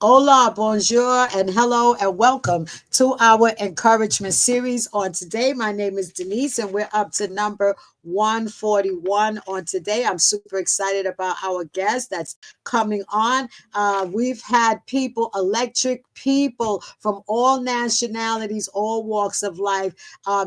Hola, bonjour, and hello, and welcome to our encouragement series on today. My name is Denise, and we're up to number 141 on today. I'm super excited about our guest that's coming on. We've had people, electric people from all nationalities, all walks of life,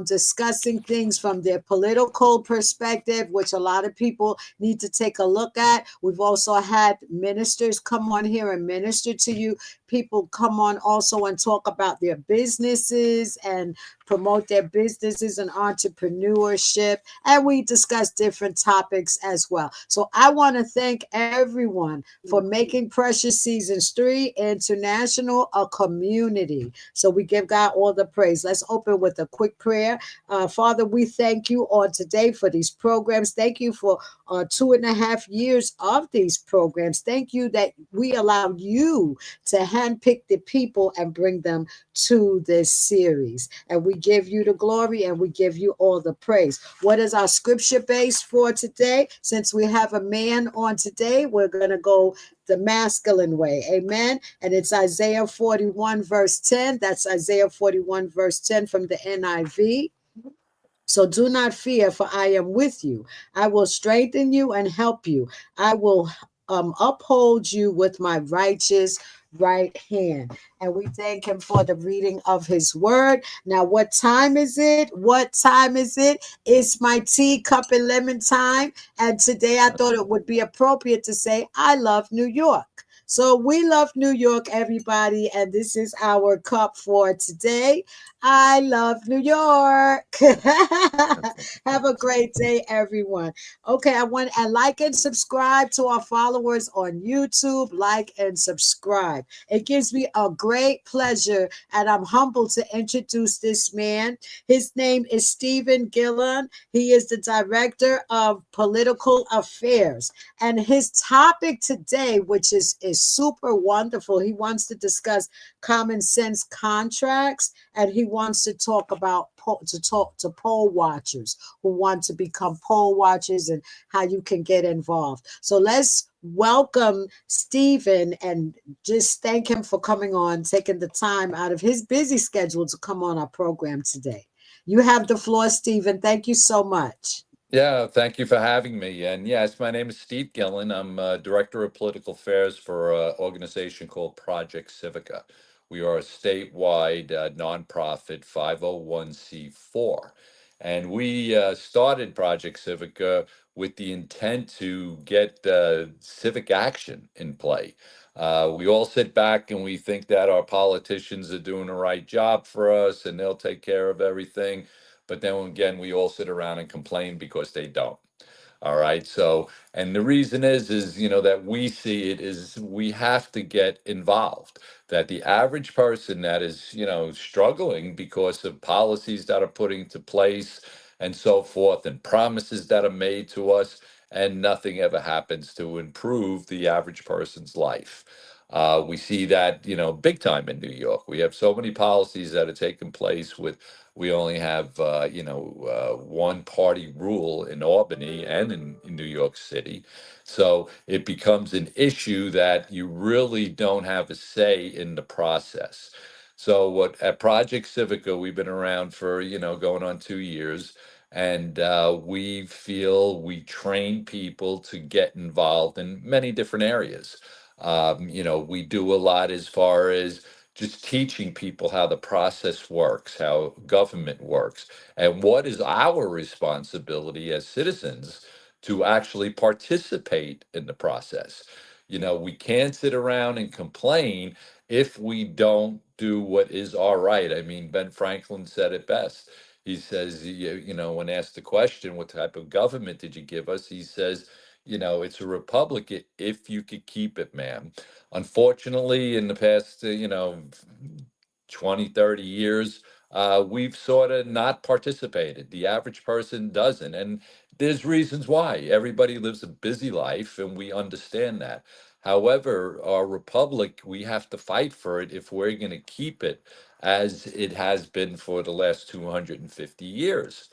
discussing things from their political perspective, which a lot of people need to take a look at. We've also had ministers come on here and minister to you. People come on also and talk about their businesses and promote their businesses and entrepreneurship. And we discuss different topics as well. So I want to thank everyone for making Precious Seasons 3 International a community. So we give God all the praise. Let's open with a quick prayer. Father, we thank you on today for these programs. Thank you for 2.5 years of these programs. Thank you that we allow you to handpick the people and bring them to this series. And we give you the glory and we give you all the praise. What is our scripture base for today? Since we have a man on today, we're going to go the masculine way. Amen. And it's Isaiah 41, verse 10. That's Isaiah 41, verse 10 from the NIV. So do not fear, for I am with you. I will strengthen you and help you. I will uphold you with my righteous right hand. And we thank him for the reading of his word. Now, what time is it? What time is it? It's my tea, cup, and lemon time. And today I thought it would be appropriate to say, I love New York. So we love New York, everybody. And this is our cup for today. I love New York. Have a great day, everyone. Okay, I want to like and subscribe to our followers on YouTube. Like and subscribe. It gives me a great pleasure, and I'm humbled to introduce this man. His name is Stephen Gillan. He is the director of political affairs, and his topic today, which is super wonderful, he wants to discuss common sense contracts, and he wants to talk about talk to poll watchers who want to become poll watchers and how you can get involved. So let's welcome Stephen and just thank him for coming on, taking the time out of his busy schedule to come on our program today. You have the floor, Stephen. Thank you so much. Yeah, thank you for having me. And yes, my name is Steve Gillan. I'm Director of Political Affairs for an organization called Project Civica. We are a statewide nonprofit 501c4. And we started Project Civica with the intent to get civic action in play. We all sit back and we think that our politicians are doing the right job for us and they'll take care of everything. But then again, we all sit around and complain because they don't. All right. So, and the reason is, that we see it is we have to get involved. That the average person that is, struggling because of policies that are put into place and so forth, and promises that are made to us, and nothing ever happens to improve the average person's life. We see that, big time in New York. We have so many policies that are taking place with we only have, one party rule in Albany and in New York City. So it becomes an issue that you really don't have a say in the process. So what at Project Civica, we've been around for, going on 2 years. And we feel we train people to get involved in many different areas. We do a lot as far as just teaching people how the process works, how government works, and what is our responsibility as citizens to actually participate in the process. We can't sit around and complain if we don't do what is our right. I mean, Ben Franklin said it best. He says, when asked the question, what type of government did you give us? He says, it's a republic if you could keep it, ma'am. Unfortunately, in the past, 20, 30 years, we've sort of not participated. The average person doesn't. And there's reasons why. Everybody lives a busy life, and we understand that. However, our republic, we have to fight for it if we're going to keep it as it has been for the last 250 years.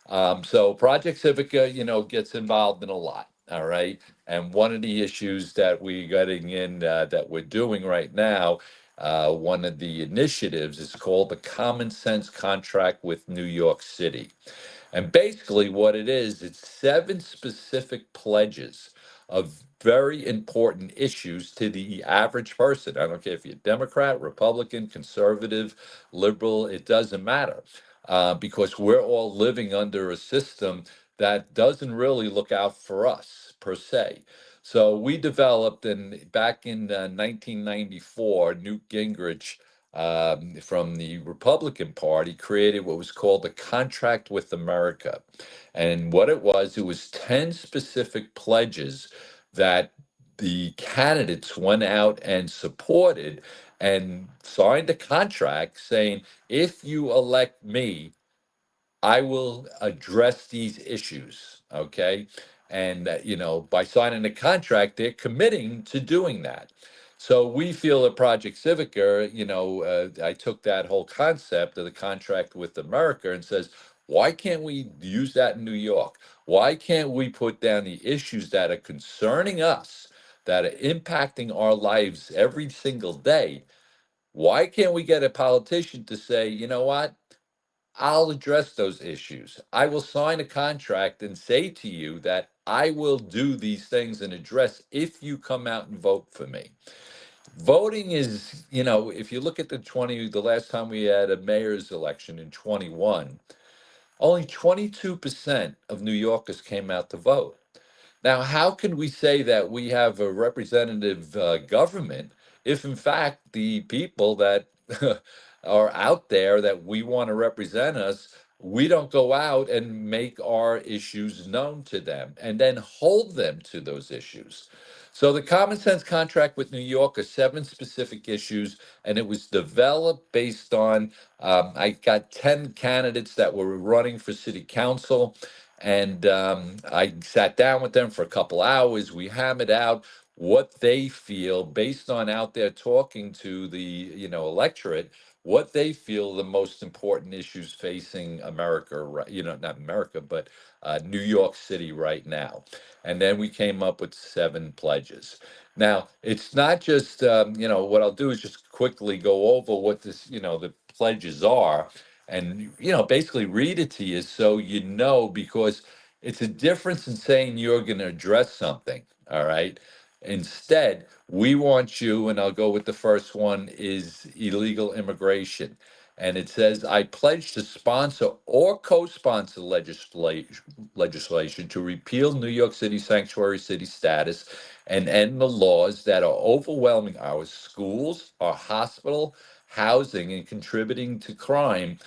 So Project Civica, gets involved in a lot. All right. And one of the issues that we're getting in that we're doing right now, one of the initiatives is called the Common Sense Contract with New York City. And basically, what it is, it's seven specific pledges of very important issues to the average person. I don't care if you're Democrat, Republican, conservative, liberal, it doesn't matter. Because we're all living under a system that doesn't really look out for us per se. So we developed, and back in 1994, Newt Gingrich from the Republican Party created what was called the Contract with America. And what it was 10 specific pledges that the candidates went out and supported and signed a contract saying, if you elect me, I will address these issues. Okay. And by signing the contract, they're committing to doing that. So we feel at Project Civica, I took that whole concept of the contract with America and says, why can't we use that in New York? Why can't we put down the issues that are concerning us, that are impacting our lives every single day? Why can't we get a politician to say, you know what? I'll address those issues. I will sign a contract and say to you that I will do these things and address if you come out and vote for me. Voting is, if you look at the last time we had a mayor's election in 21, only 22% of New Yorkers came out to vote. Now, how can we say that we have a representative government if, in fact, the people that are out there that we want to represent us, we don't go out and make our issues known to them and then hold them to those issues? So, the Common Sense Contract with New York are seven specific issues, and it was developed based on I got 10 candidates that were running for city council. And I sat down with them for a couple hours. We hammered out what they feel based on out there talking to the electorate, what they feel the most important issues facing America, not America, but New York City right now. And then we came up with seven pledges. Now, it's not just, what I'll do is just quickly go over what the pledges are and basically read it to you so because it's a difference in saying you're going to address something. All right. Instead, we want you, and I'll go with the first one, is illegal immigration. And it says, I pledge to sponsor or co-sponsor legislation to repeal New York City sanctuary city status and end the laws that are overwhelming our schools, our hospital, housing, and contributing to crime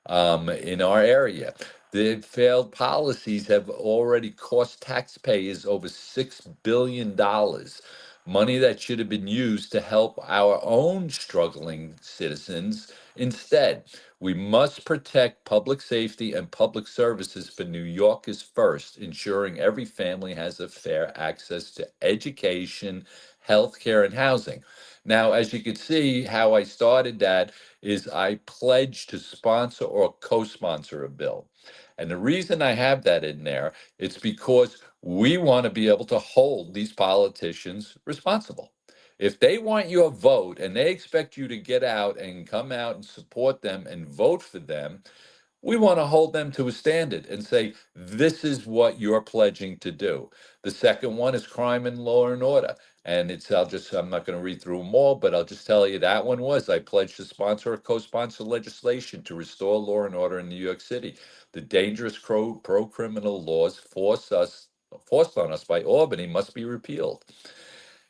in our area. The failed policies have already cost taxpayers over $6 billion, money that should have been used to help our own struggling citizens. Instead, we must protect public safety and public services for New Yorkers first, ensuring every family has a fair access to education, healthcare, and housing. Now, as you can see, how I started that is I pledge to sponsor or co-sponsor a bill. And the reason I have that in there, it's because we want to be able to hold these politicians responsible. If they want your vote and they expect you to get out and come out and support them and vote for them, we want to hold them to a standard and say, this is what you're pledging to do. The second one is crime and law and order. And I'm not going to read through them all, but I'll just tell you that one was I pledged to sponsor or co sponsor legislation to restore law and order in New York City. The dangerous pro criminal laws forced on us by Albany must be repealed.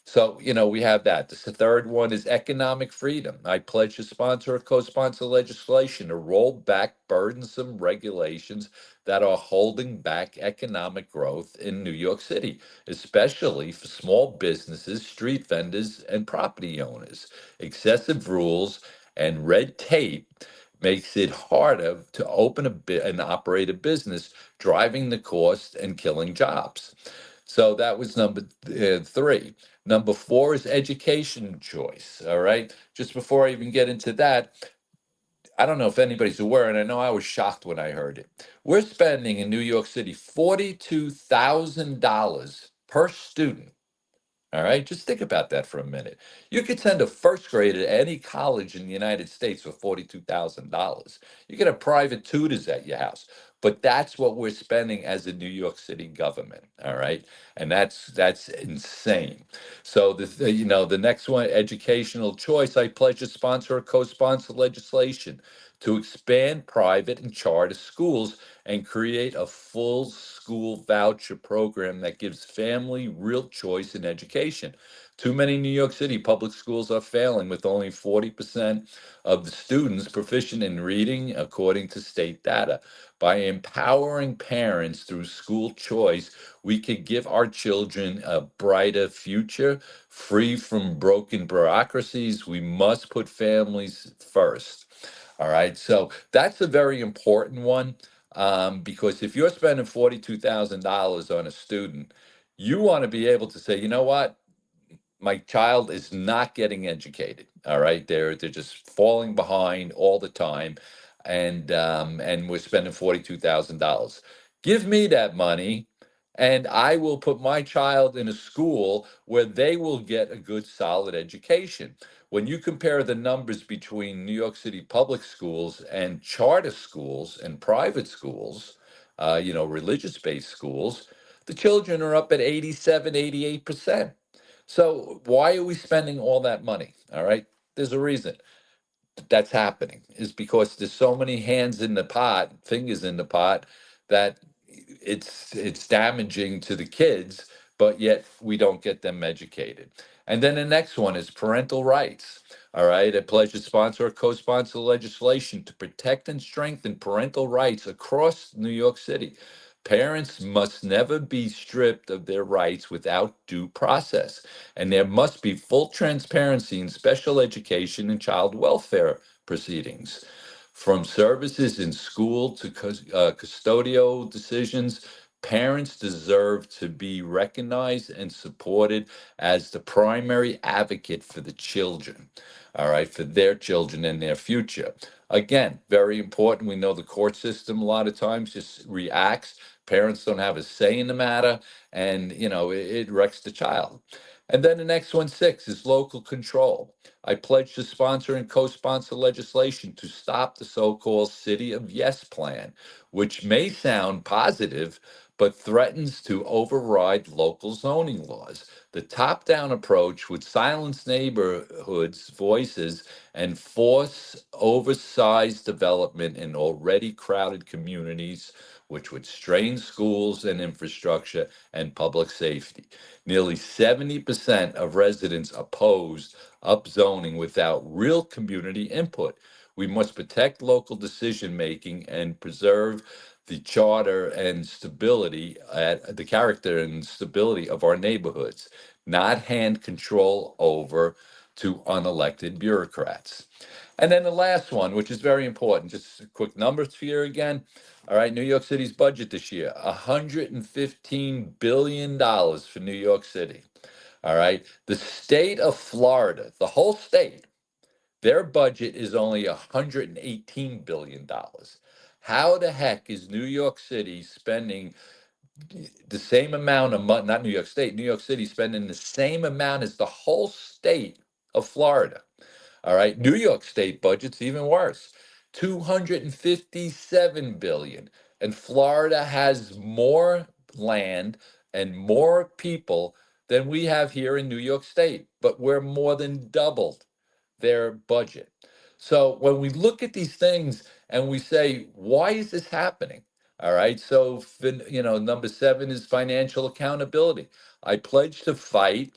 So, we have that. The third one is economic freedom. I pledge to sponsor or co sponsor legislation to roll back burdensome regulations that are holding back economic growth in New York City, especially for small businesses, street vendors, and property owners. Excessive rules and red tape makes it harder to open and operate a business, driving the cost and killing jobs. So that was number three. Number four is education choice. All right. Just before I even get into that, I don't know if anybody's aware, and I know I was shocked when I heard it. We're spending in New York City $42,000 per student. All right, just think about that for a minute. You could send a first grader to any college in the United States for $42,000. You can have private tutors at your house, but that's what we're spending as a New York City government. All right, and that's insane. So the next one, educational choice. I pledge to sponsor or co-sponsor legislation to expand private and charter schools and create a full school voucher program that gives family real choice in education. Too many New York City public schools are failing, with only 40% of the students proficient in reading, according to state data. By empowering parents through school choice, we could give our children a brighter future, free from broken bureaucracies. We must put families first. All right, so that's a very important one, because if you're spending $42,000 on a student, you want to be able to say, you know what, my child is not getting educated. All right, they're just falling behind all the time, and we're spending $42,000. Give me that money, and I will put my child in a school where they will get a good, solid education. When you compare the numbers between New York City public schools and charter schools and private schools, religious-based schools, the children are up at 87, 88%. So why are we spending all that money? All right. There's a reason that's happening, is because there's so many hands in the pot, fingers in the pot, that it's damaging to the kids, but yet we don't get them educated. And then the next one is parental rights. All right, a pledge to sponsor or co-sponsor legislation to protect and strengthen parental rights across New York City. Parents must never be stripped of their rights without due process, and there must be full transparency in special education and child welfare proceedings. From services in school to custodial decisions, parents deserve to be recognized and supported as the primary advocate for the children, all right, for their children and their future. Again, very important. We know the court system a lot of times just reacts. Parents don't have a say in the matter, and it wrecks the child. And then the next one, six, is local control. I pledge to sponsor and co-sponsor legislation to stop the so-called City of Yes plan, which may sound positive, but threatens to override local zoning laws. The top-down approach would silence neighborhoods' voices and force oversized development in already crowded communities, which would strain schools and infrastructure and public safety. Nearly 70% of residents opposed upzoning without real community input. We must protect local decision making and preserve the charter and stability, at the character and stability of our neighborhoods, not hand control over to unelected bureaucrats. And then the last one, which is very important, just a quick numbers here again. All right, New York City's budget this year, $115 billion for New York City. All right, the state of Florida, the whole state, their budget is only $118 billion. How the heck is New York City spending the same amount of money, not New York State, New York City spending the same amount as the whole state of Florida? All right. New York State budget's even worse. 257 billion. And Florida has more land and more people than we have here in New York State, but we're more than doubled their budget. So when we look at these things and we say, why is this happening? All right. So, number seven is financial accountability. I pledge to fight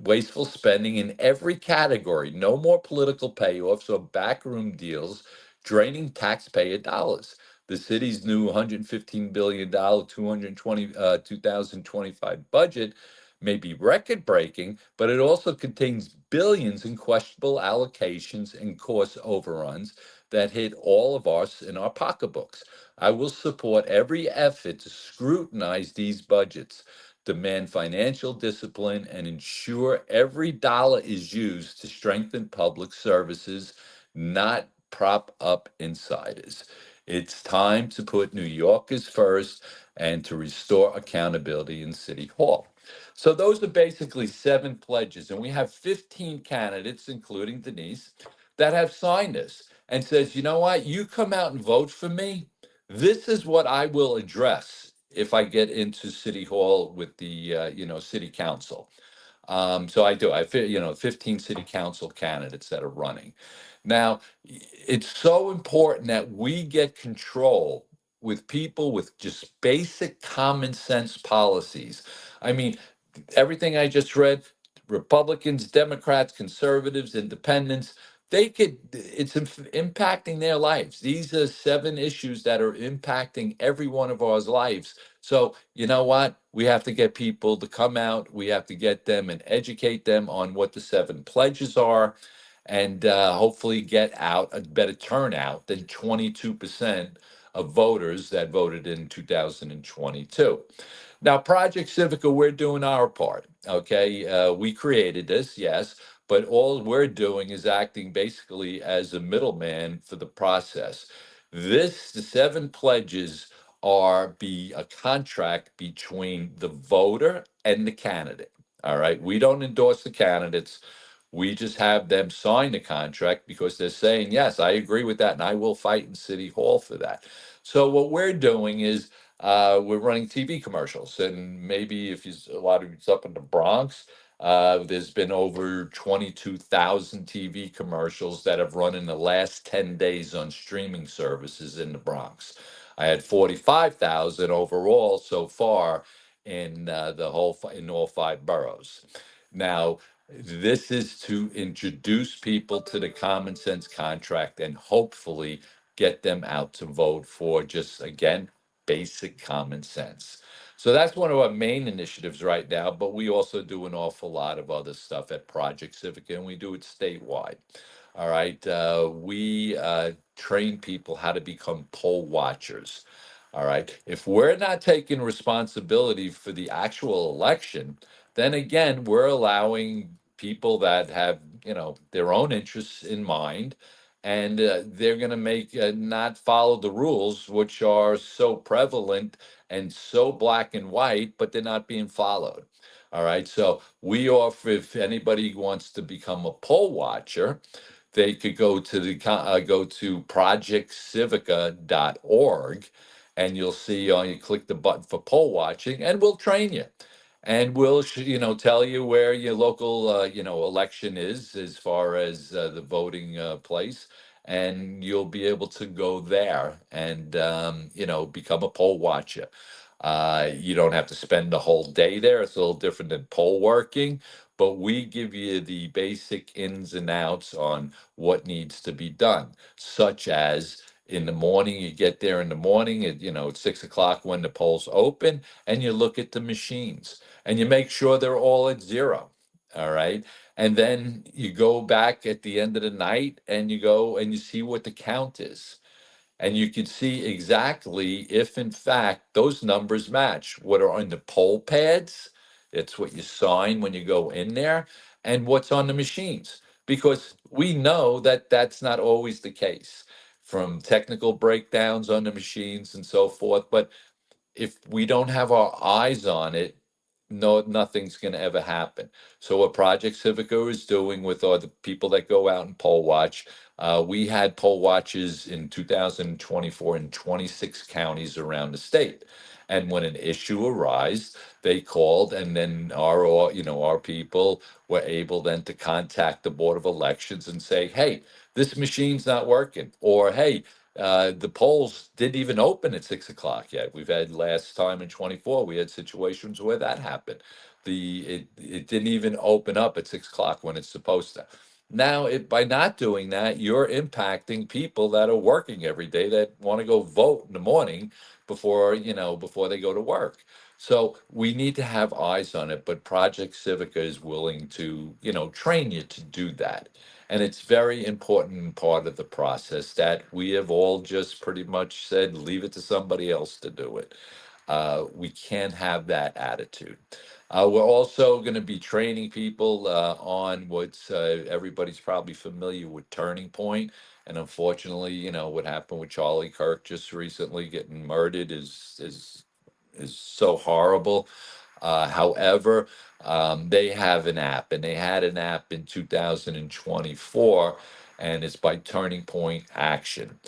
wasteful spending in every category. No more political payoffs or backroom deals draining taxpayer dollars. The city's new $115 billion, 2025 budget may be record breaking, but it also contains billions in questionable allocations and cost overruns that hit all of us in our pocketbooks. I will support every effort to scrutinize these budgets, demand financial discipline, and ensure every dollar is used to strengthen public services, not prop up insiders. It's time to put New Yorkers first and to restore accountability in City Hall. So those are basically 7 pledges, and we have 15 candidates, including Denise, that have signed this and says, you know what, you come out and vote for me. This is what I will address if I get into City Hall with the City Council. So I do. 15 city council candidates that are running. Now, it's so important that we get control with people with just basic common sense policies. I mean, everything I just read, Republicans, Democrats, conservatives, independents, it's impacting their lives. These are 7 issues that are impacting every one of our lives. So, you know what? We have to get people to come out. We have to get them and educate them on what the 7 pledges are, and hopefully get out a better turnout than 22% of voters that voted in 2022. Now, Project Civica, we're doing our part. Okay, we created this, yes, but all we're doing is acting basically as a middleman for the process. The 7 pledges are be a contract between the voter and the candidate. All right, we don't endorse the candidates. We just have them sign the contract because they're saying, yes, I agree with that, and I will fight in City Hall for that. So what we're doing is we're running TV commercials, and maybe if you a lot of it's up in the Bronx, there's been over 22,000 TV commercials that have run in the last 10 days on streaming services in the Bronx. I had 45,000 overall so far in in all 5 boroughs. Now, this is to introduce people to the common sense contract and hopefully get them out to vote for just, again, basic common sense. So that's one of our main initiatives right now, but we also do an awful lot of other stuff at Project Civica, and we do it statewide. All right. We train people how to become poll watchers. All right. If we're not taking responsibility for the actual election, then again, we're allowing people that have, their own interests in mind, and they're going to make not follow the rules, which are so prevalent and so black and white, but they're not being followed. All right. So we offer, if anybody wants to become a poll watcher, they could go to projectcivica.org, and you'll see you click the button for poll watching, and we'll train you, and we'll tell you where your local election is as far as the voting place, and you'll be able to go there and become a poll watcher. You don't have to spend the whole day there. It's a little different than poll working, but we give you the basic ins and outs on what needs to be done, such as in the morning, you get there in the morning at, it's 6 o'clock when the polls open, and you look at the machines and you make sure they're all at zero. All right. And then you go back at the end of the night and you go and you see what the count is, and you can see exactly if in fact those numbers match what are on the poll pads. It's what you sign when you go in there, and what's on the machines, because we know that that's not always the case from technical breakdowns on the machines and so forth. But if we don't have our eyes on it, no, nothing's going to ever happen. So what Project Civica is doing with all the people that go out and poll watch, we had poll watches in 2024 in 26 counties around the state. And when an issue arose, they called, and then our people were able then to contact the Board of Elections and say, hey, this machine's not working, or hey, the polls didn't even open at 6 o'clock yet. We've had last time in 24, we had situations where that happened. It didn't even open up at 6 o'clock when it's supposed to. Now, by not doing that, you're impacting people that are working every day that want to go vote in the morning before they go to work. So we need to have eyes on it, but Project Civica is willing to, train you to do that. And it's very important part of the process that we have all just pretty much said, leave it to somebody else to do it. We can't have that attitude. We're also going to be training people on what's everybody's probably familiar with Turning Point. And unfortunately, what happened with Charlie Kirk just recently getting murdered is so horrible. However, they have an app, and they had an app in 2024, and it's by Turning Point Action.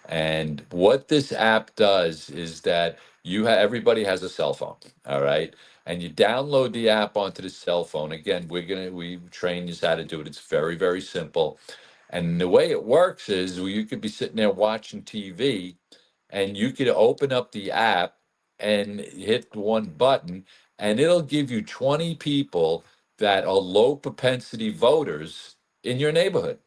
And what this app does is that everybody has a cell phone, all right? And you download the app onto the cell phone. Again, we train you how to do it. It's very, very simple. And the way it works is you could be sitting there watching TV, and you could open up the app and hit one button, and it'll give you 20 people that are low propensity voters in your neighborhood.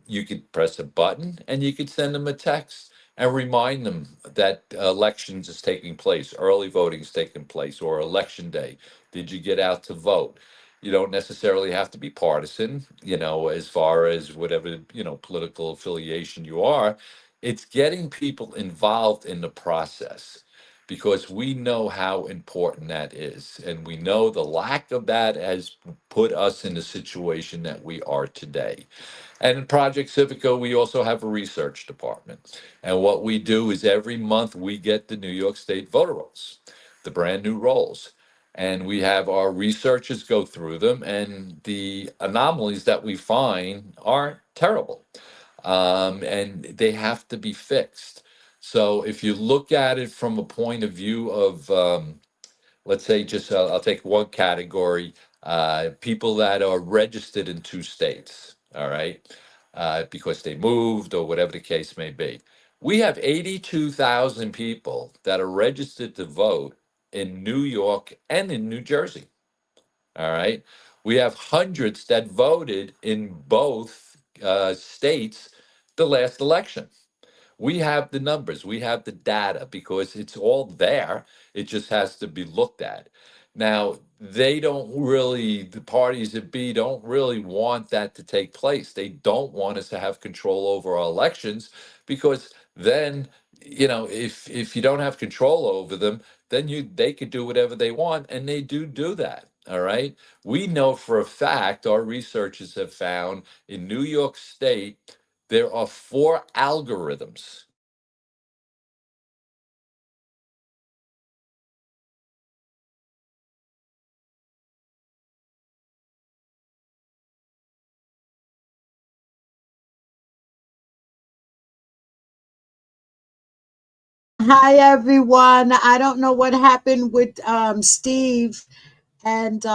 You could press a button and you could send them a text and remind them that elections is taking place, early voting is taking place, or election day. Did you get out to vote? You don't necessarily have to be partisan, as far as whatever, political affiliation you are. It's getting people involved in the process, because we know how important that is. And we know the lack of that has put us in the situation that we are today. And in Project Civica, we also have a research department. And what we do is every month we get the New York State voter rolls, the brand new rolls. And we have our researchers go through them, and the anomalies that we find are terrible. And they have to be fixed. So if you look at it from a point of view of, let's say, just I'll take one category, people that are registered in two states, all right, because they moved or whatever the case may be. We have 82,000 people that are registered to vote in New York and in New Jersey, all right. We have hundreds that voted in both states the last election. We have the numbers, we have the data, because it's all there. It just has to be looked at. Now, the parties that be don't really want that to take place. They don't want us to have control over our elections, because then, if you don't have control over them, then they could do whatever they want, and they do that. All right. We know for a fact, our researchers have found in New York State, there are four algorithms. Hi everyone. I don't know what happened with Steve and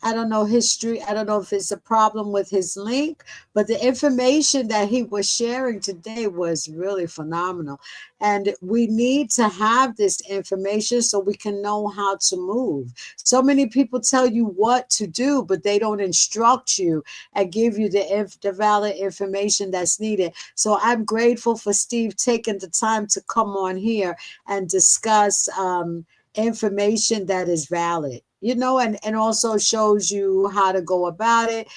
I don't know history. I don't know if it's a problem with his link, but the information that he was sharing today was really phenomenal. And we need to have this information so we can know how to move. So many people tell you what to do, but they don't instruct you and give you the valid information that's needed. So I'm grateful for Steve taking the time to come on here and discuss information that is valid, and also shows you how to go about it,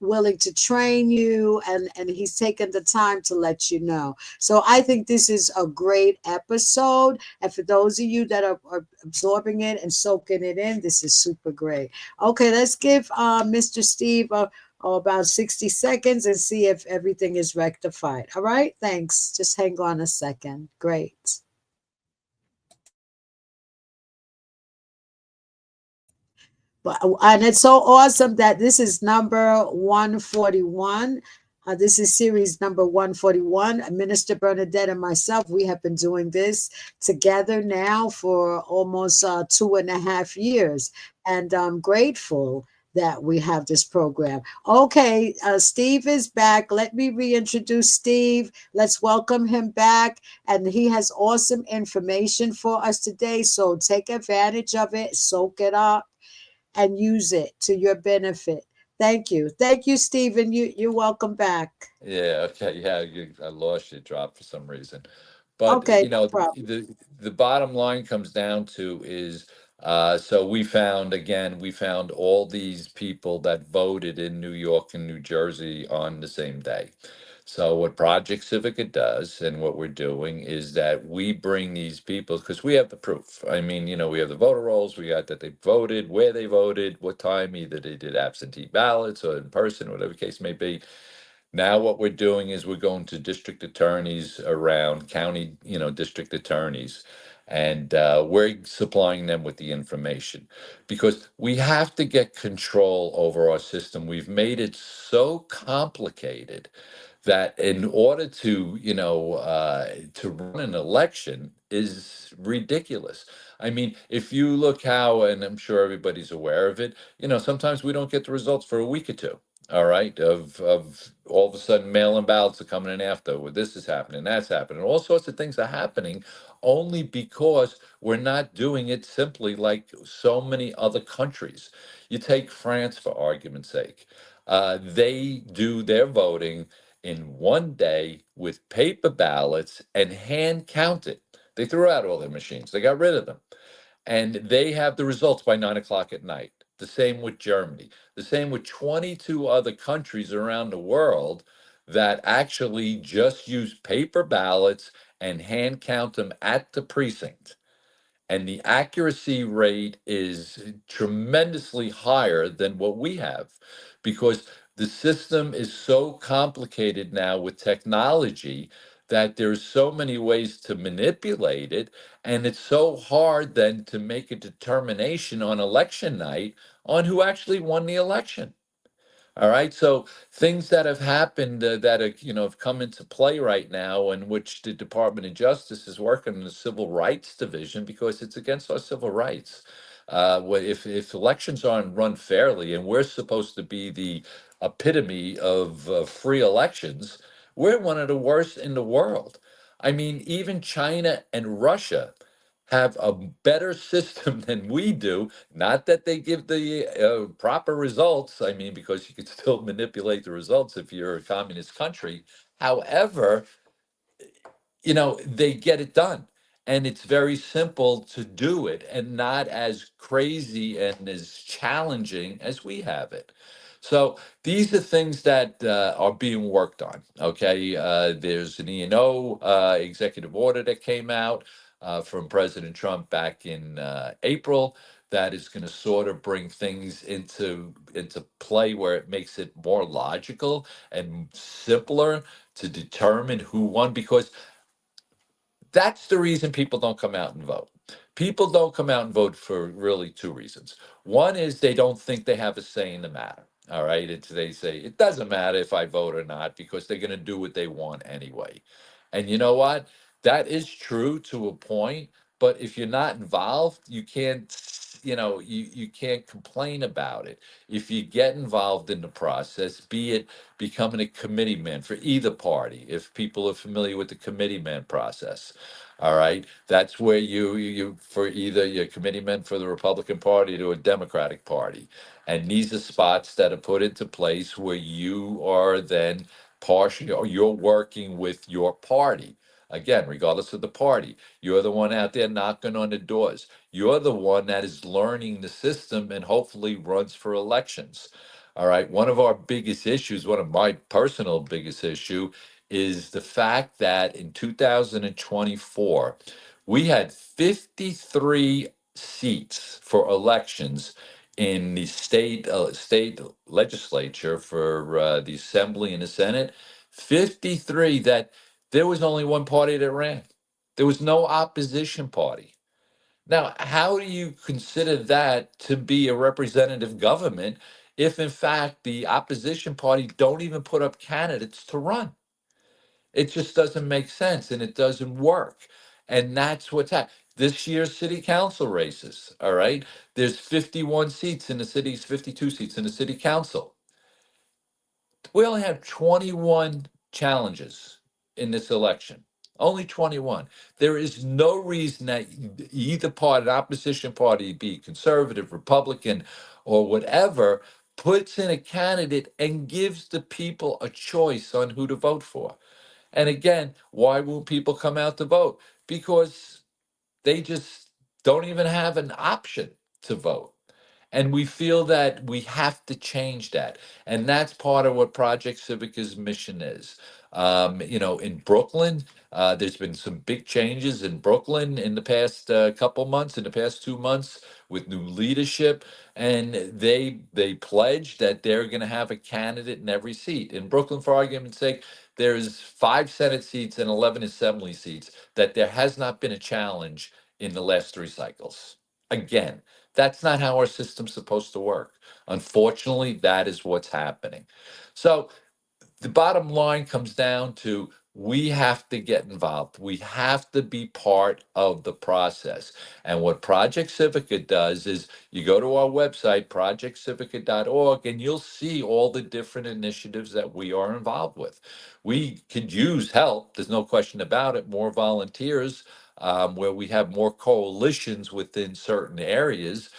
willing to train you, and he's taken the time to let you know. So I think this is a great episode, and for those of you that are absorbing it and soaking it in, this is super great. Okay, let's give Mr. Steve about 60 seconds and see if everything is rectified. All right, thanks. Just hang on a second. Great. And it's so awesome that this is number 141. This is series number 141. Minister Bernadette and myself, we have been doing this together now for almost 2.5 years. And I'm grateful that we have this program. Okay, Steve is back. Let me reintroduce Steve. Let's welcome him back. And he has awesome information for us today. So take advantage of it, soak it up and use it to your benefit. Thank you. Thank you, Stephen. You're welcome back. Yeah, okay, yeah, I lost you, dropped for some reason. But Okay, no problem. the bottom line comes down to is, so we found all these people that voted in New York and New Jersey on the same day. So what Project Civica does, and what we're doing, is that we bring these people, because we have the proof. I mean, we have the voter rolls, we got that they voted, where they voted, what time, either they did absentee ballots or in person, whatever the case may be. Now what we're doing is we're going to district attorneys around, county, district attorneys, and we're supplying them with the information because we have to get control over our system. We've made it so complicated that in order to, to run an election is ridiculous. I mean, if you look how, and I'm sure everybody's aware of it, sometimes we don't get the results for a week or two. All right, of all of a sudden mail-in ballots are coming in after. Well, this is happening, that's happening, all sorts of things are happening, only because we're not doing it simply like so many other countries. You take France for argument's sake. They do their voting in one day with paper ballots and hand count it. They threw out all their machines, they got rid of them. And they have the results by 9 o'clock at night. The same with Germany, the same with 22 other countries around the world that actually just use paper ballots and hand count them at the precinct, and the accuracy rate is tremendously higher than what we have because the system is so complicated now with technology that there's so many ways to manipulate it, and it's so hard then to make a determination on election night on who actually won the election. All right. So things that have happened that are, have come into play right now, in which the Department of Justice is working in the Civil Rights Division because it's against our civil rights. If elections aren't run fairly, and we're supposed to be the epitome of free elections, we're one of the worst in the world. I mean, even China and Russia have a better system than we do. Not that they give the proper results. I mean, because you could still manipulate the results if you're a communist country. However, they get it done. And it's very simple to do it and not as crazy and as challenging as we have it. So these are things that are being worked on. Okay. There's an E&O executive order that came out from President Trump back in April that is going to sort of bring things into play where it makes it more logical and simpler to determine who won, because that's the reason people don't come out and vote. People don't come out and vote for really two reasons. One is they don't think they have a say in the matter. All right. They say it doesn't matter if I vote or not because they're going to do what they want anyway. And you know what? That is true to a point. But if you're not involved, you can't, you can't complain about it. If you get involved in the process, be it becoming a committee man for either party, if people are familiar with the committee man process. All right, that's where you for either your committee man for the Republican Party to a Democratic Party, and these are spots that are put into place where you are then partially, or you're working with your party. Again, regardless of the party, you're the one out there knocking on the doors. You're the one that is learning the system and hopefully runs for elections. All right. One of our biggest issues, one of my personal biggest issue, is the fact that in 2024, we had 53 seats for elections in the state legislature for the assembly and the Senate. 53 that there was only one party that ran. There was no opposition party. Now, how do you consider that to be a representative government if, in fact, the opposition party don't even put up candidates to run? It just doesn't make sense and it doesn't work. And that's what's happening. This year's city council races, all right? There's 51 seats in the city's 52 seats in the city council. We only have 21 challenges in this election. Only 21. There is no reason that either party, an opposition party, be conservative, Republican, or whatever, puts in a candidate and gives the people a choice on who to vote for. And again, why won't people come out to vote? Because they just don't even have an option to vote. And we feel that we have to change that. And that's part of what Project Civica's mission is. In Brooklyn, there's been some big changes in Brooklyn in the past couple months, in the past 2 months, with new leadership. And they pledged that they're going to have a candidate in every seat. In Brooklyn, for argument's sake, there's 5 Senate seats and 11 Assembly seats that there has not been a challenge in the last three cycles. Again, that's not how our system's supposed to work. Unfortunately, that is what's happening. So the bottom line comes down to we have to get involved. We have to be part of the process. And what Project Civica does is you go to our website, projectcivica.org, and you'll see all the different initiatives that we are involved with. We could use help, there's no question about it, more volunteers. Where we have more coalitions within certain areas,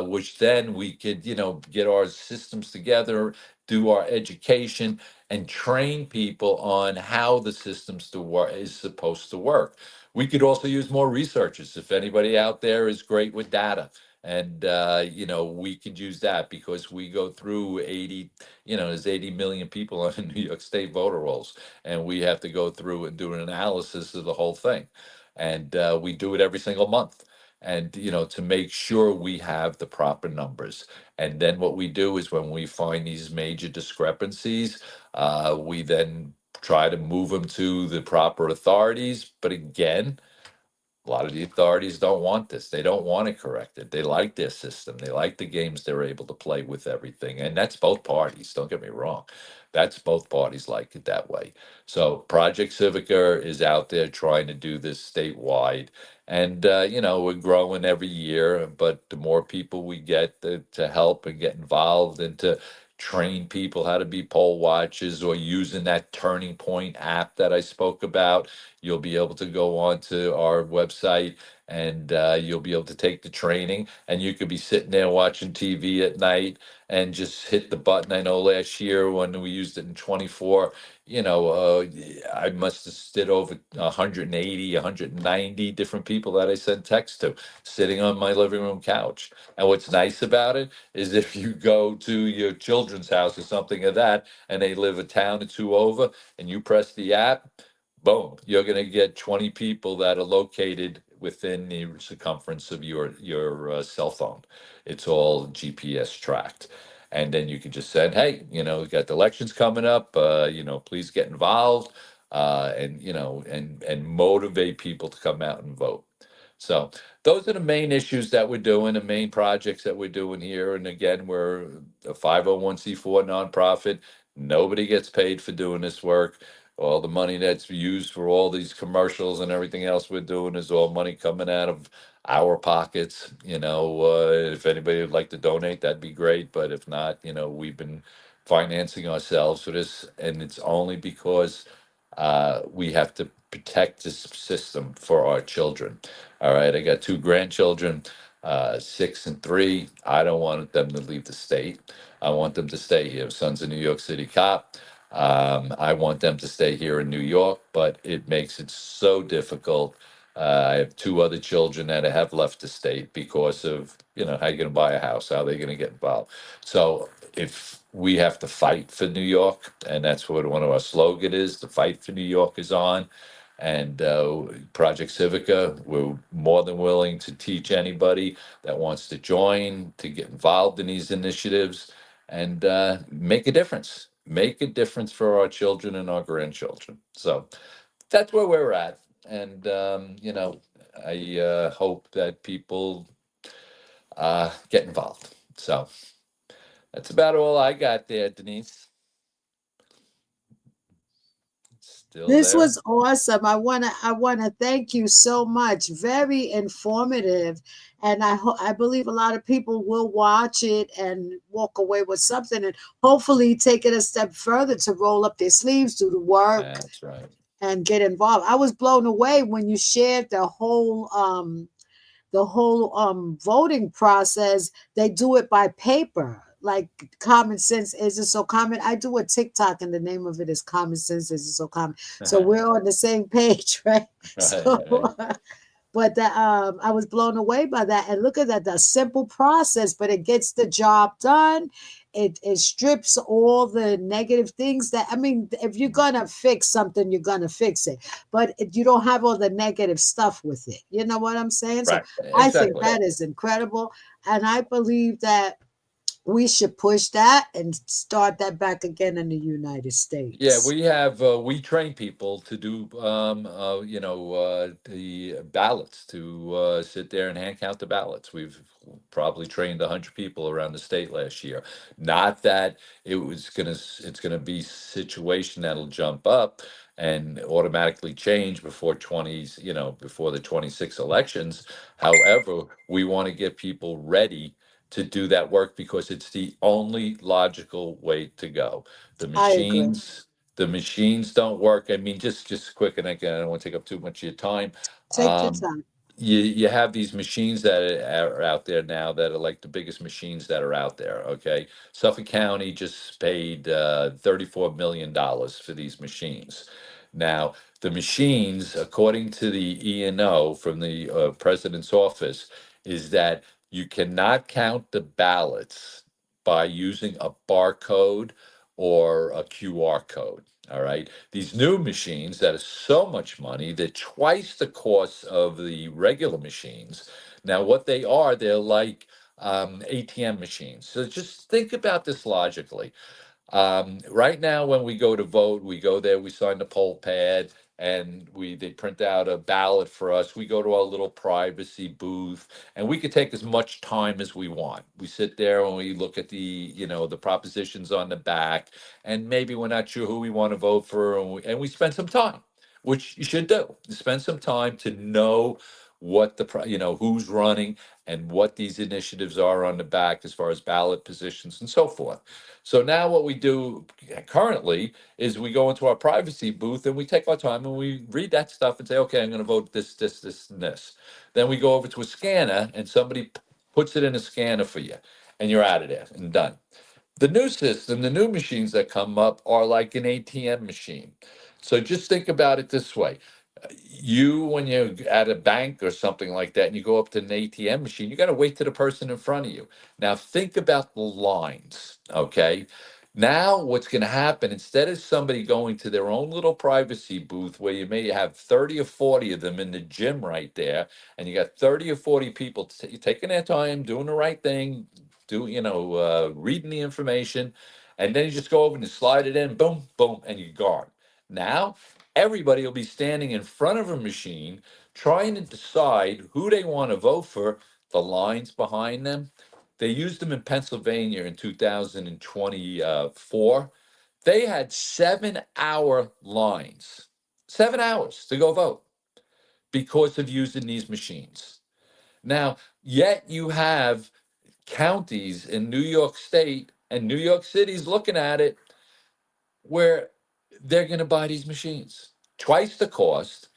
which then we could, get our systems together, do our education, and train people on how the systems to work is supposed to work. We could also use more researchers. If anybody out there is great with data, and we could use that because we go through 80, there's 80 million people on the New York State voter rolls, and we have to go through and do an analysis of the whole thing, and we do it every single month. And to make sure we have the proper numbers. And then what we do is when we find these major discrepancies, we then try to move them to the proper authorities. But again, a lot of the authorities don't want this. They don't want it corrected. They like their system. They like the games they're able to play with everything. And that's both parties. Don't get me wrong. That's both parties like it that way. So Project Civica is out there trying to do this statewide. And, we're growing every year. But the more people we get to help and get involved and to train people how to be poll watchers or using that Turning Point app that I spoke about, you'll be able to go on to our website and you'll be able to take the training, and you could be sitting there watching TV at night and just hit the button. I know last year when we used it in 24, I must have did over 180, 190 different people that I sent text to sitting on my living room couch. And what's nice about it is if you go to your children's house or something of that, and they live a town or two over, and you press the app, boom, you're going to get 20 people that are located within the circumference of your cell phone. It's all GPS tracked. And then you can just send, hey, we got the elections coming up, please get involved, and motivate people to come out and vote. So those are the main issues that we're doing, the main projects that we're doing here. And again, we're a 501c4 nonprofit. Nobody gets paid for doing this work. All the money that's used for all these commercials and everything else we're doing is all money coming out of our pockets. If anybody would like to donate, that'd be great. But if not, we've been financing ourselves for this, and it's only because we have to protect this system for our children. All right, I got two grandchildren, 6 and 3. I don't want them to leave the state. I want them to stay here. Son's a New York City cop. I want them to stay here in New York, but it makes it so difficult. I have two other children that have left the state because of, how you going to buy a house? How are they going to get involved? So if we have to fight for New York, and that's what one of our slogan is, the fight for New York is on. And Project Civica, we're more than willing to teach anybody that wants to join, to get involved in these initiatives and make a difference. Make a difference for our children and our grandchildren. So that's where we're at. And, I hope that people get involved. So that's about all I got there, Denise. Still This there? was awesome. I wanna thank you so much. Very informative, and I believe a lot of people will watch it and walk away with something, and hopefully take it a step further to roll up their sleeves, do the work, That's right. and get involved. I was blown away when you shared the whole voting process. They do it by paper, like common sense is it so common. I do a TikTok and the name of it is common sense is it so common, so we're on the same page, right? Right, So right. but I was blown away by that. And look at that, the simple process, but it gets the job done. It strips all the negative things that, I mean, if you're gonna fix something, you're gonna fix it. But you don't have all the negative stuff with it. You know what I'm saying? So Right. I think Exactly. that is incredible. And I believe that We should push that and start that back again in the United Yeah, States. we have we train people to do the ballots to sit there and hand count the ballots. We've probably trained 100 people around the state last year. Not that it's gonna be situation that'll jump up and automatically change before 20s, before the 26 elections. However, we want to get people ready to do that work because it's the only logical way to go. The I agree. machines don't work. I mean, just quick, and again, I don't want to take up too much of your time. Take your Um, time. you have these machines that are out there now that are like the biggest machines that are out there. Okay, Suffolk County just paid $34 million for these machines. Now, the machines, according to the E&O from the president's office, is that you cannot count the ballots by using a barcode or a QR code. All right. These new machines that are so much money, they're twice the cost of the regular machines. Now, what they are, they're like ATM machines. So just think about this logically. Right now, when we go to vote, we go there, we sign the poll pad, and they print out a ballot for us. We go to our little privacy booth, and we could take as much time as we want. We sit there and we look at the propositions on the back, and maybe we're not sure who we want to vote for, and we spend some time, which you should do. Spend some time to know what who's running and what these initiatives are on the back as far as ballot positions and so forth. So now what we do currently is we go into our privacy booth and we take our time and we read that stuff and say, okay, I'm going to vote this, this, this, and this. Then we go over to a scanner and somebody puts it in a scanner for you and you're out of there and done. The new system, the new machines that come up are like an ATM machine. So just think about it this way. When you're at a bank or something like that and you go up to an ATM machine, you got to wait to the person in front of you. Now think about the lines, okay? Now what's going to happen, instead of somebody going to their own little privacy booth where you may have 30 or 40 of them in the gym right there, and you got 30 or 40 people taking their time, doing the right thing, reading the information, and then you just go over and you slide it in, boom, boom, and you're gone. Now everybody will be standing in front of a machine trying to decide who they want to vote for, the lines behind them. They used them in Pennsylvania in 2024. They had 7-hour lines, 7 hours to go vote because of using these machines. Now, yet you have counties in New York State and New York City's looking at it where they're going to buy these machines twice the cost,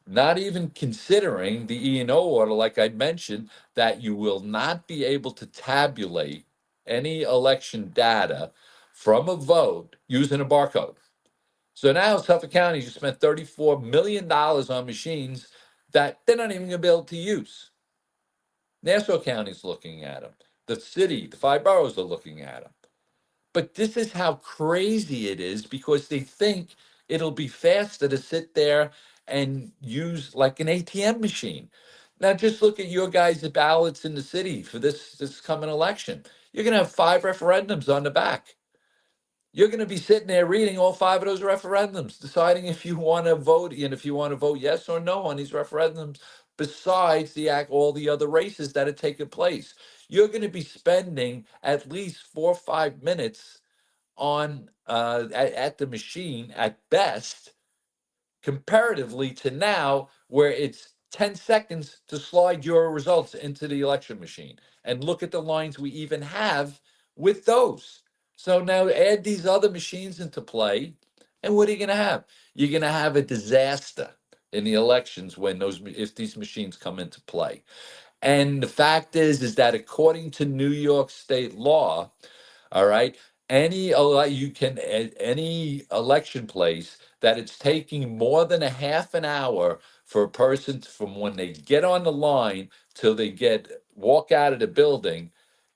not even considering the E&O order, like I mentioned, that you will not be able to tabulate any election data from a vote using a barcode. So now Suffolk County just spent $34 million on machines that they're not even going to be able to use. Nassau County's looking at them. The city, the five boroughs are looking at them. But this is how crazy it is because they think it'll be faster to sit there and use like an ATM machine. Now, just look at your guys' ballots in the city for this coming election. You're going to have 5 referendums on the back. You're going to be sitting there reading all 5 of those referendums, deciding if you want to vote and if you want to vote yes or no on these referendums. Besides all the other races that have taken place, you're going to be spending at least 4 or 5 minutes at the machine at best, comparatively to now where it's 10 seconds to slide your results into the election machine. And look at the lines we even have with those. So now add these other machines into play, and what are you going to have? You're going to have a disaster in the elections if these machines come into play. And the fact is that according to New York state law, all right. Any election place that it's taking more than a half an hour for a person from when they get on the line till they walk out of the building,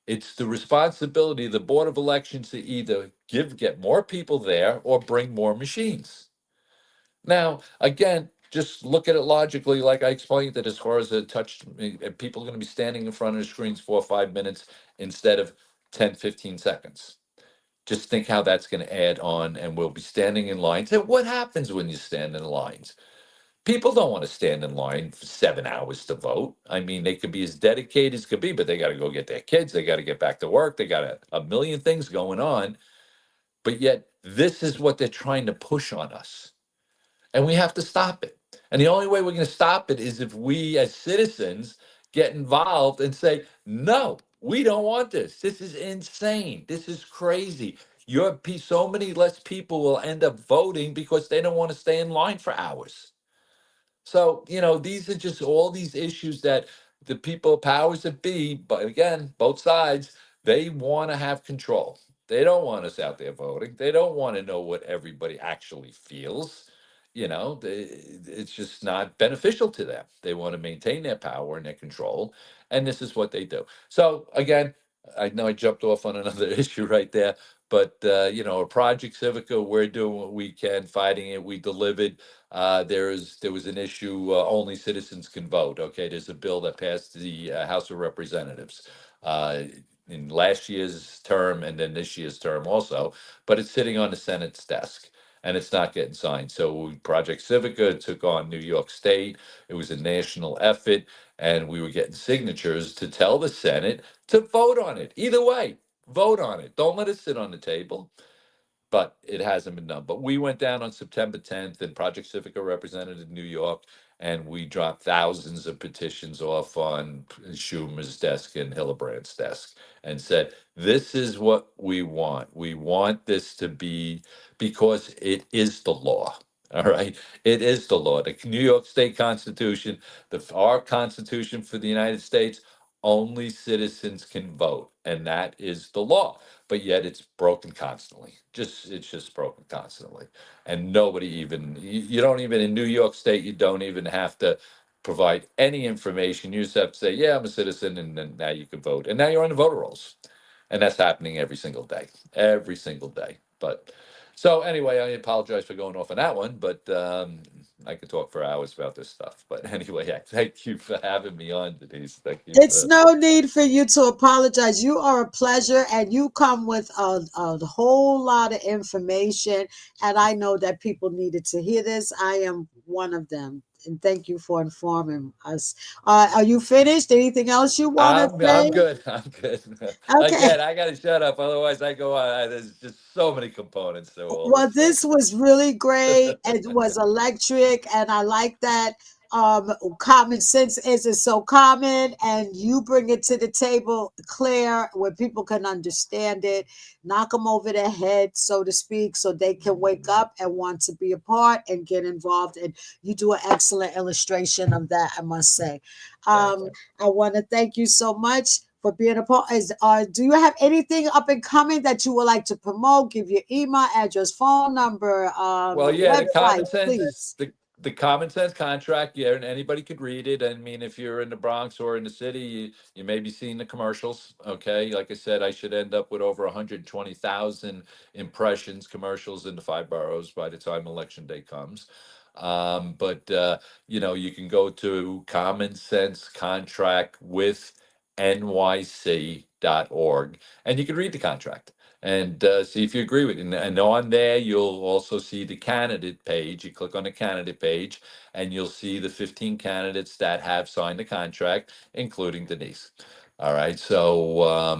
it's the responsibility of the Board of Elections to either get more people there or bring more machines. Now, again, just look at it logically, like I explained it as far as people are going to be standing in front of the screens 4 or 5 minutes instead of 10, 15 seconds. Just think how that's going to add on, and we'll be standing in lines. And what happens when you stand in lines? People don't want to stand in line for 7 hours to vote. I mean, they could be as dedicated as could be, but they got to go get their kids. They got to get back to work. They got a million things going on. But yet, this is what they're trying to push on us. And we have to stop it. And the only way we're going to stop it is if we as citizens get involved and say, no, we don't want this. This is insane. This is crazy. So many less people will end up voting because they don't want to stay in line for hours. So, these are just all these issues that the people, powers that be, but again, both sides, they want to have control. They don't want us out there voting. They don't want to know what everybody actually feels. It's just not beneficial to them. They want to maintain their power and their control. And this is what they do. So, again, I know I jumped off on another issue right there, but, a Project Civica, we're doing what we can, fighting it. We delivered. There was an issue, only citizens can vote. Okay, there's a bill that passed the House of Representatives uh, in last year's term and then this year's term also, but it's sitting on the Senate's desk and it's not getting signed. So Project Civica took on New York State. It was a national effort, and we were getting signatures to tell the Senate to vote on it. Either way, vote on it. Don't let it sit on the table, but it hasn't been done. But we went down on September 10th, and Project Civica represented in New York, and we dropped thousands of petitions off on Schumer's desk and Hildebrandt's desk and said, this is what we want. We want this to be, because it is the law. All right. It is the law. The New York State Constitution, our Constitution for the United States, only citizens can vote, and that is the law, but yet it's broken constantly. It's just broken constantly, and nobody even you don't even in New York State, you don't even have to provide any information. You just have to say, yeah, I'm a citizen, and then now you can vote, and now you're on the voter rolls, and that's happening every single day. But so anyway, I apologize for going off on that one, but I could talk for hours about this stuff. But anyway, I thank you for having me on, Denise. Thank you It's for. no need for you to apologize. You are a pleasure, and you come with a whole lot of information. And I know that people needed to hear this. I am one of them. And thank you for informing us. Are you finished? Anything else you want to I'm say? good. I'm good. Okay. Again, I got to shut up. Otherwise, I go on. There's just so many components to all Well, this stuff. this was really great. It was electric, and I like that. Common sense isn't so common, and you bring it to the table clear where people can understand it, knock them over their head, so to speak, so they can wake up and want to be a part and get involved. And you do an excellent illustration of that, I must say. Thank Um, you. I want to thank you so much for being a part. Do you have anything up and coming that you would like to promote? Give your email address, phone number, Well, yeah, website, please. the common sense contract, yeah, and anybody could read it. I mean, if you're in the Bronx or in the city, you may be seeing the commercials. Okay, like I said, I should end up with over 120,000 impressions, commercials in the five boroughs by the time election day comes. But you can go to Common Sense Contract with nyc.org, and you can read the contract and see if you agree with it. And on there, you'll also see the candidate page. You click on the candidate page, and you'll see the 15 candidates that have signed the contract, including Denise. All right, so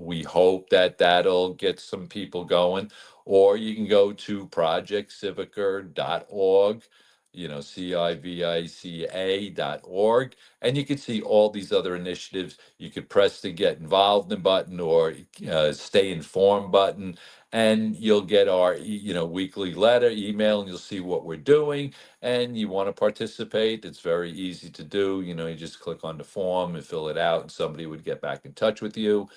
we hope that that'll get some people going. Or you can go to projectcivica.org, civica.org, and you can see all these other initiatives. You could press the get involved in button or stay informed button, and you'll get our weekly letter email, and you'll see what we're doing. And you want to participate, it's very easy to do. You just click on the form and fill it out, and somebody would get back in touch with you.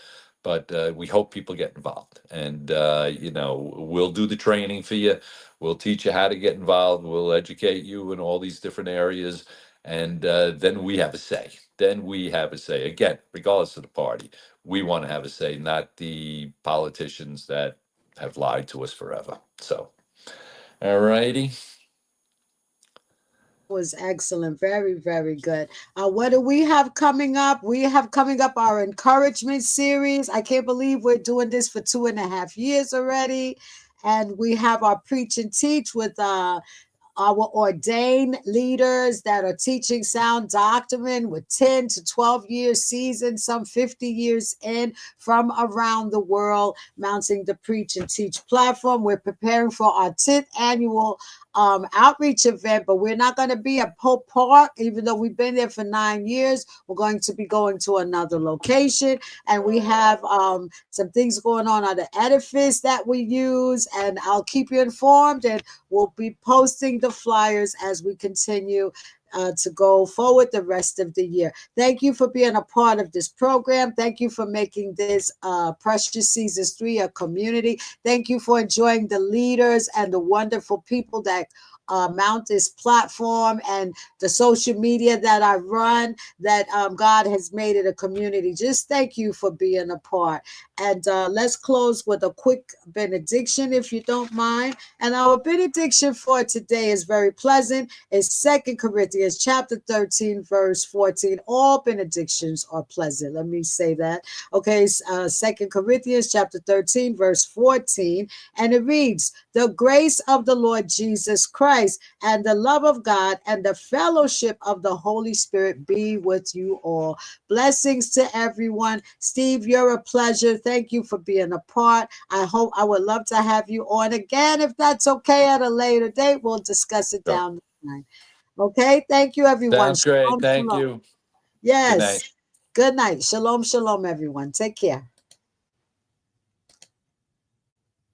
But we hope people get involved, and we'll do the training for you. We'll teach you how to get involved. We'll educate you in all these different areas, and then we have a say. Then we have a say. Again, regardless of the party, we want to have a say, not the politicians that have lied to us forever. So, all righty. was excellent. Very, very good. What do we have coming up? We have coming up our encouragement series. I can't believe we're doing this for 2.5 years already. And we have our preach and teach with our ordained leaders that are teaching sound doctrine with 10 to 12 years seasoned, some 50 years in, from around the world, mounting the Preach and Teach platform. We're preparing for our 10th annual outreach event, but we're not going to be at Pope Park, even though we've been there for 9 years. We're going to be going to another location, and we have some things going on at the edifice that we use, and I'll keep you informed, and we'll be posting the flyers as we continue to go forward the rest of the year. Thank you for being a part of this program. Thank you for making this Precious Seasons 3 a community. Thank you for enjoying the leaders and the wonderful people that mount this platform and the social media that I run, that God has made it a community. Just thank you for being a part. And let's close with a quick benediction, if you don't mind. And our benediction for today is very pleasant. It's 2 Corinthians chapter 13, verse 14. All benedictions are pleasant. Let me say that. Okay, 2 Corinthians chapter 13, verse 14. And it reads, the grace of the Lord Jesus Christ and the love of God and the fellowship of the Holy Spirit be with you all. Blessings to everyone. Steve, you're a pleasure. Thank you for being a part. I would love to have you on again, if that's okay, at a later date. We'll discuss it So, down the line. Okay. Thank you, everyone. sounds great. Shalom, Thank shalom. you. Good night. Yes. Good night. Shalom, shalom, everyone. Take care.